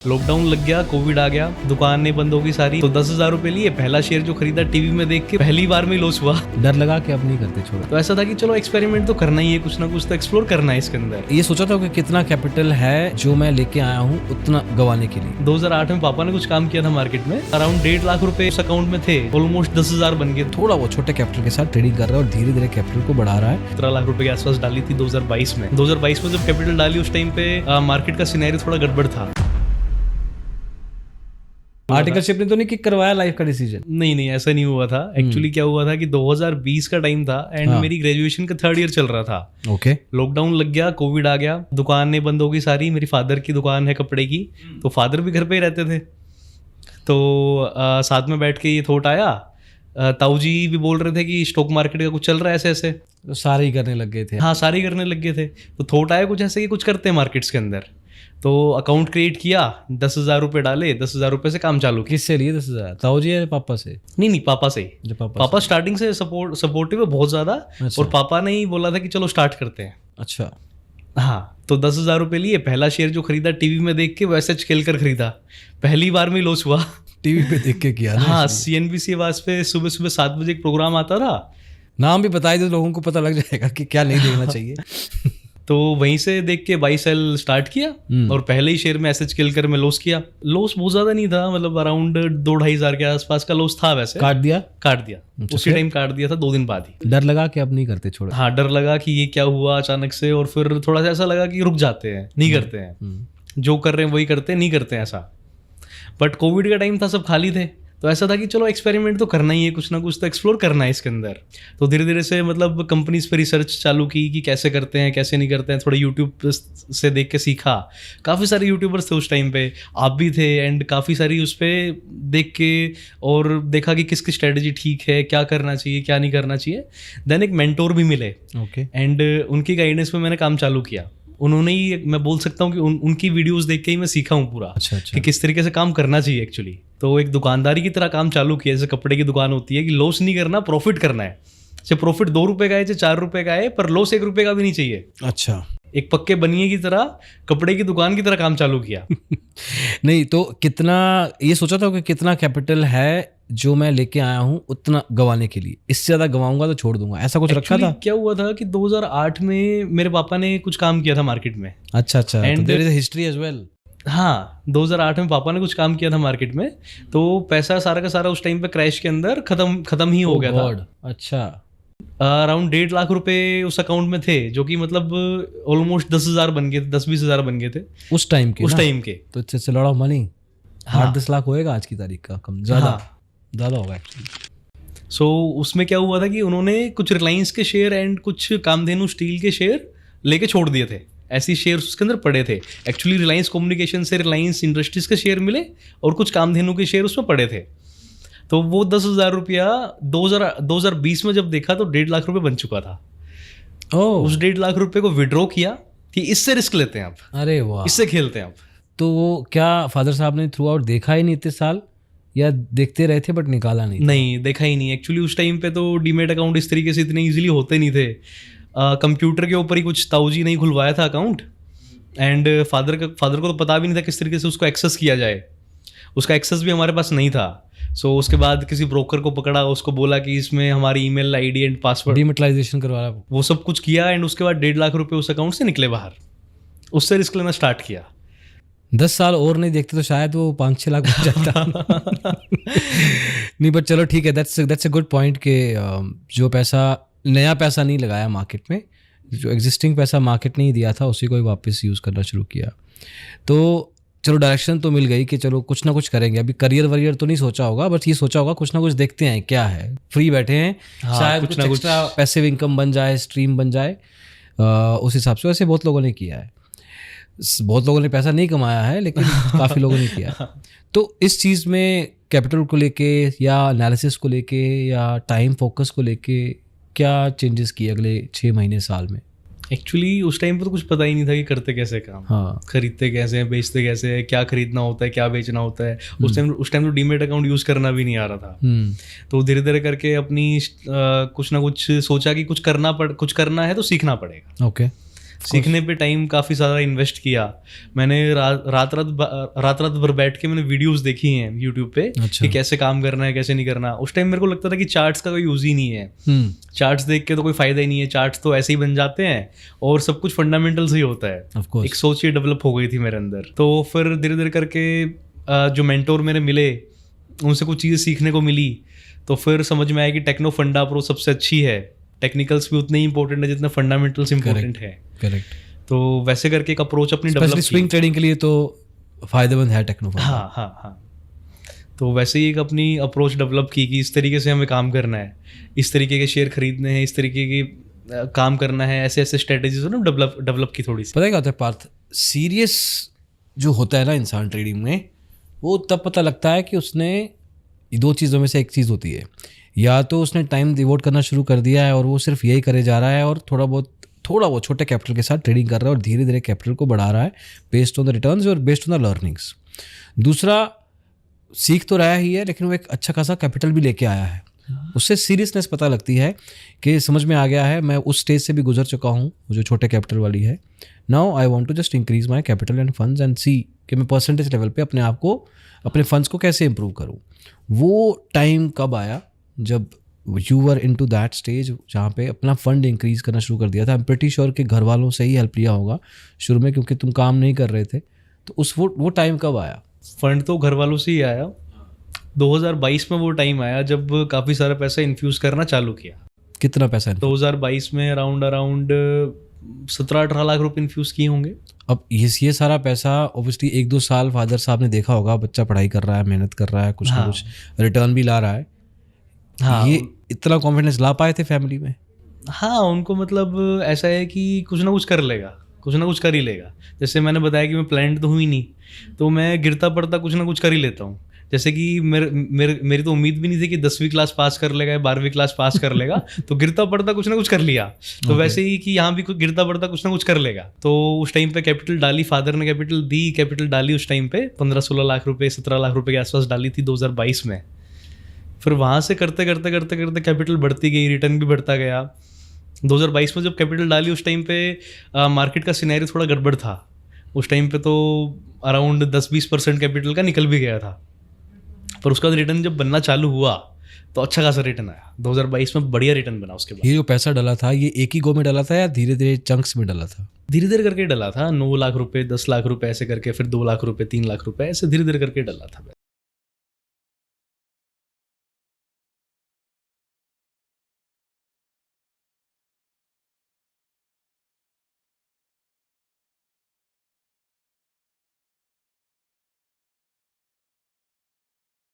Lockdown लग गया, Covid आ गया, दुकानें बंद हो गई सारी, तो 10,000 रुपए लिए पहला शेयर जो खरीदा टीवी में देख के पहली बार में लॉस हुआ। डर लगा कि अब नहीं करते, छोड़ो। तो ऐसा था कि चलो एक्सपेरिमेंट तो करना ही है, कुछ ना कुछ तो एक्सप्लोर करना है इसके अंदर। ये सोचा था कि कितना कैपिटल है जो मैं लेके आया हूँ उतना गवाने के लिए। 2008 में पापा ने कुछ काम किया था मार्केट में, अराउंड 1.5 लाख रुपए उस अकाउंट में थे, ऑलमोस्ट 10,000 बन गए। थोड़ा वो छोटे कैपिटल के साथ ट्रेडिंग कर रहा है और धीरे धीरे कैपिटल को बढ़ा रहा है। 17 लाख रुपए के आसपास डाली थी 2022 में। 2022 में जब कैपिटल डाली उस टाइम पे मार्केट का सिनेरियो थोड़ा गड़बड़ था। आर्टिकलशिप ने तो नहीं किक करवाया लाइफ का डिसीजन? नहीं, ऐसा नहीं हुआ था। एक्चुअली क्या हुआ था कि 2020 का टाइम था एंड मेरी ग्रेजुएशन का 3rd ईयर चल रहा था। ओके। लॉकडाउन लग गया, कोविड आ गया, दुकानें बंद हो गई सारी। मेरी फादर की दुकान है कपड़े की, तो फादर भी घर पे ही रहते थे। तो साथ में बैठ के ये थॉट आया, ताऊ जी भी बोल रहे थे कि स्टॉक मार्केट का कुछ चल रहा है ऐसे ऐसे, तो सारे ही करने लग गए थे। हाँ सारे करने लग गए थे। तो थॉट आया कुछ ऐसे कि कुछ करते हैं मार्केट्स के अंदर। तो अकाउंट क्रिएट किया, 10,000 रुपए डाले, 10,000 रुपए से काम चालू किया। किससे लिए 10,000? ताऊ जी या पापा से? नहीं, पापा से ही। जो पापा स्टार्टिंग से सपोर्टिव है बहुत ज्यादा। अच्छा। और पापा ने ही बोला था कि चलो स्टार्ट करते हैं। अच्छा। हाँ, तो 10,000 रुपए लिए पहला शेयर जो खरीदा टीवी में देख के, वैसे खेल कर खरीदा, पहली बार में लॉस हुआ। टीवी पे देख के किया ना? हाँ, CNBC आवाज पे सुबह सुबह 7 बजे एक प्रोग्राम आता था। नाम भी बताई दो, लोगों को पता लग जाएगा कि क्या नहीं देखना चाहिए। तो वहीं से देख के बाई सेल स्टार्ट किया और पहले ही शेयर में ऐसे खेल कर मैं लॉस किया। लॉस बहुत ज्यादा नहीं था, मतलब अराउंड 2-2.5 हजार के आसपास का लॉस था। वैसे काट दिया उसी टाइम काट दिया था, 2 दिन बाद ही। डर लगा कि अब नहीं करते, छोड़ो। हाँ, डर लगा कि ये क्या हुआ अचानक से, और फिर थोड़ा सा ऐसा लगा कि रुक जाते हैं, नहीं करते हैं, जो कर रहे हैं वही करते हैं, नहीं करते हैं ऐसा। बट कोविड का टाइम था, सब खाली थे, तो ऐसा था कि चलो एक्सपेरिमेंट तो करना ही है, कुछ ना कुछ तो एक्सप्लोर करना है इसके अंदर। तो धीरे धीरे से मतलब कंपनीज पे रिसर्च चालू की कि कैसे करते हैं कैसे नहीं करते हैं। थोड़ा यूट्यूब से देख के सीखा। काफ़ी सारे यूट्यूबर्स थे उस टाइम पे, आप भी थे, एंड काफ़ी सारी उस पर देख के और देखा कि किसकी स्ट्रेटजी ठीक है, क्या करना चाहिए क्या नहीं करना चाहिए। देन एक मेंटोर भी मिले, ओके। एंड उनकी गाइडेंस में मैंने काम चालू किया। उन्होंने ही, मैं बोल सकता हूँ कि उनकी वीडियोस देख के ही मैं सीखा हूँ पूरा। अच्छा। कि किस तरीके से काम करना चाहिए एक्चुअली। तो एक दुकानदारी की तरह काम चालू किया, जैसे कपड़े की दुकान होती है कि लॉस नहीं करना, प्रॉफिट करना है। चाहे प्रॉफिट 2 रुपए का है चाहे 4 रुपए का है, पर लॉस 1 रुपए का भी नहीं चाहिए। अच्छा। एक पक्के बनिए की तरह कपड़े की दुकान की तरह काम चालू किया। नहीं तो कितना, ये सोचा था कि कितना कैपिटल है जो मैं लेके आया हूँ उतना गवाने के लिए, इससे ज्यादा गवाऊंगा तो छोड़ दूंगा, ऐसा कुछ रखा था? क्या हुआ था कि 2008 में मेरे पापा ने कुछ काम किया था मार्केट में। अच्छा। तो there is a history as well. हाँ, 2008 में पापा ने कुछ काम किया था मार्केट में, तो पैसा सारा का सारा उस टाइम पे क्रैश के अंदर खत्म ही हो गया था। अच्छा। अराउंड 1.5 लाख रुपए उस अकाउंट में थे, जो कि मतलब ऑलमोस्ट 10,000 बन गए थे, 10-20 हजार बन गए थे उस टाइम के। तो it's lot of money. 8-10 lakh होएगा आज की तारीख का, कम ज्यादा होगा एक्चुअली। सो उसमें क्या हुआ था कि उन्होंने कुछ रिलायंस के शेयर एंड कुछ कामधेनु स्टील के शेयर लेके छोड़ दिए थे। ऐसे शेयर उसके अंदर पड़े थे। एक्चुअली रिलायंस कम्युनिकेशन से रिलायंस इंडस्ट्रीज के शेयर मिले और कुछ कामधेनु के शेयर उसमें पड़े थे। तो वो 10,000 रुपया 2020 में जब देखा तो 1.5 लाख रुपए बन चुका था। उस 1.5 लाख रुपए को विड्रॉ किया कि इससे रिस्क लेते हैं आप, अरे वाह, इससे खेलते हैं आप। तो वो क्या फादर साहब ने थ्रू आउट देखा ही नहीं इतने साल, या देखते रहे थे बट निकाला नहीं देखा ही नहीं। एक्चुअली उस टाइम पे तो डीमेट अकाउंट इस तरीके से इतने इजीली होते नहीं थे। कंप्यूटर के ऊपर ही कुछ ताऊ जी ने खुलवाया था अकाउंट, एंड फादर को तो पता भी नहीं था किस तरीके से उसको एक्सेस किया जाए। उसका एक्सेस भी हमारे पास नहीं था। सो उसके बाद किसी ब्रोकर को पकड़ा, उसको बोला कि इसमें हमारी ईमेल आईडी एंड पासवर्ड, डीमेटलाइजेशन करवाया, वो सब कुछ किया, एंड उसके बाद 1.5 लाख रुपए उस अकाउंट से निकले बाहर। उससे रिस्क लेना स्टार्ट किया। 10 साल और नहीं देखते तो शायद वो 5-6 लाख बन जाता। नहीं बट चलो ठीक है, दैट्स अ गुड पॉइंट के जो पैसा, नया पैसा नहीं लगाया मार्केट में, जो एग्जिस्टिंग पैसा मार्केट ने ही दिया था उसी को ही वापस यूज़ करना शुरू किया। तो चलो डायरेक्शन तो मिल गई कि चलो कुछ ना कुछ करेंगे। अभी करियर वरियर तो नहीं सोचा होगा, बट ये सोचा होगा कुछ ना कुछ देखते हैं क्या है, फ्री बैठे हैं। हाँ, शायद कुछ एक्स्ट्रा पैसिव इनकम बन जाए, स्ट्रीम बन जाए। उस हिसाब से वैसे बहुत लोगों ने किया है। बहुत लोगों ने पैसा नहीं कमाया है, लेकिन काफ़ी लोगों ने किया। तो इस चीज़ में कैपिटल को लेके या एनालिसिस को लेके या टाइम फोकस को लेके क्या चेंजेस किए अगले 6 महीने साल में? एक्चुअली उस टाइम पर तो कुछ पता ही नहीं था कि करते कैसे काम। हाँ, खरीदते कैसे हैं, बेचते कैसे हैं, क्या खरीदना होता है, क्या बेचना होता है। उस टाइम तो डीमेट अकाउंट यूज़ करना भी नहीं आ रहा था। तो धीरे धीरे करके अपनी कुछ ना कुछ सोचा कि कुछ करना है तो सीखना पड़ेगा। ओके। सीखने पे टाइम काफ़ी ज़्यादा इन्वेस्ट किया मैंने। रात भर बैठ के मैंने वीडियोस देखी हैं यूट्यूब पे अच्छा। कि कैसे काम करना है कैसे नहीं करना। उस टाइम मेरे को लगता था कि चार्ट्स का कोई यूज़ ही नहीं है, चार्ट्स देख के तो कोई फ़ायदा ही नहीं है, चार्ट्स तो ऐसे ही बन जाते हैं और सब कुछ फंडामेंटल्स ही होता है। Of course. एक सोच ही डेवलप हो गई थी मेरे अंदर। तो फिर धीरे धीरे करके जो मेंटोर मेरे मिले उनसे कुछ चीज़ें सीखने को मिली, तो फिर समझ में आया कि टेक्नो फंडा प्रो सबसे अच्छी है। टेक्निकल्स भी उतने ही इंपॉर्टेंट है जितना फंडामेंटल्स इंपॉर्टेंट है। करेक्ट। तो वैसे करके एक अप्रोच अपनी डेवलप की। स्विंग ट्रेडिंग के लिए तो फायदेमंद है टेक्नो फंडा। हाँ। तो वैसे ही एक अपनी अप्रोच डेवलप की कि इस तरीके से हमें काम करना है, इस तरीके के शेयर खरीदने हैं, इस तरीके की काम करना है, ऐसे ऐसे स्ट्रेटेजीज ना डेवलप की थोड़ी सी। पता है क्या होता है पार्थ, सीरियस जो होता है ना इंसान ट्रेडिंग में, वो तब पता लगता है कि उसने दो चीज़ों में से एक चीज़ होती है, या तो उसने टाइम डिवोट करना शुरू कर दिया है और वो सिर्फ यही करे जा रहा है और थोड़ा बहुत छोटे कैपिटल के साथ ट्रेडिंग कर रहा है और धीरे धीरे कैपिटल को बढ़ा रहा है बेस्ड ऑन द रिटर्न्स और बेस्ड ऑन द लर्निंग्स। दूसरा, सीख तो रहा ही है लेकिन वो एक अच्छा खासा कैपिटल भी लेके आया है, उससे सीरियसनेस पता लगती है कि समझ में आ गया है, मैं उस स्टेज से भी गुजर चुका हूँ जो छोटे कैपिटल वाली है। Now I want to just increase my capital and funds and see कि मैं परसेंटेज लेवल पे अपने आप को, अपने फंड्स को कैसे इंप्रूव करूँ। वो टाइम कब आया जब you were into that stage जहाँ पे अपना फंड इंक्रीज करना शुरू कर दिया था। आई एम प्रीटी श्योर कि घर वालों से ही हेल्प लिया होगा शुरू में, क्योंकि तुम काम नहीं कर रहे थे। तो वो टाइम कब आया? फंड तो घर वालों से ही आया। 2022 में वो टाइम आया जब काफ़ी सारा पैसा इन्फ्यूज़ करना चालू किया। कितना पैसा? 2022 में अराउंड 17-18 लाख रुपए इन्फ्यूज़ किए होंगे। अब ये सारा पैसा ऑब्वियसली 1-2 साल फादर साहब ने देखा होगा, बच्चा पढ़ाई कर रहा है, मेहनत कर रहा है, कुछ ना कुछ रिटर्न भी ला रहा है। हाँ, ये इतना कॉन्फिडेंस ला पाए थे फैमिली में? हाँ, उनको मतलब ऐसा है कि कुछ ना कुछ कर लेगा, कुछ ना कुछ कर ही लेगा। जैसे मैंने बताया कि मैं प्लान्ड तो हुई नहीं, तो मैं गिरता पड़ता कुछ ना कुछ कर ही लेता हूँ। जैसे कि मेरी तो उम्मीद भी नहीं थी कि 10वीं क्लास पास कर लेगा या 12वीं क्लास पास कर लेगा, तो गिरता पड़ता कुछ ना कुछ कर लिया। तो वैसे ही कि यहाँ भी गिरता पड़ता कुछ ना कुछ कर लेगा। तो उस टाइम पे कैपिटल डाली, फादर ने कैपिटल डाली उस टाइम पे 15-16 लाख रुपए, 17 लाख रुपए के आसपास डाली थी 2022 में। फिर वहाँ से करते कैपिटल बढ़ती गई, रिटर्न भी बढ़ता गया। 2022 में जब कैपिटल डाली उस टाइम पे मार्केट का सिनेरियो थोड़ा गड़बड़ था। उस टाइम पे तो अराउंड 10-20% कैपिटल का निकल भी गया था, पर उसका रिटर्न जब बनना चालू हुआ तो अच्छा खासा रिटर्न आया। 2022 में बढ़िया रिटर्न बना उसके बाद। ये जो पैसा डला था ये एक ही गो में डला था या धीरे धीरे चंक्स में डला था? धीरे धीरे करके डला था। 9 लाख रुपए, 10 लाख रुपए ऐसे करके, फिर 2 लाख रुपए, 3 लाख रुपए, ऐसे धीरे धीरे करके डला था।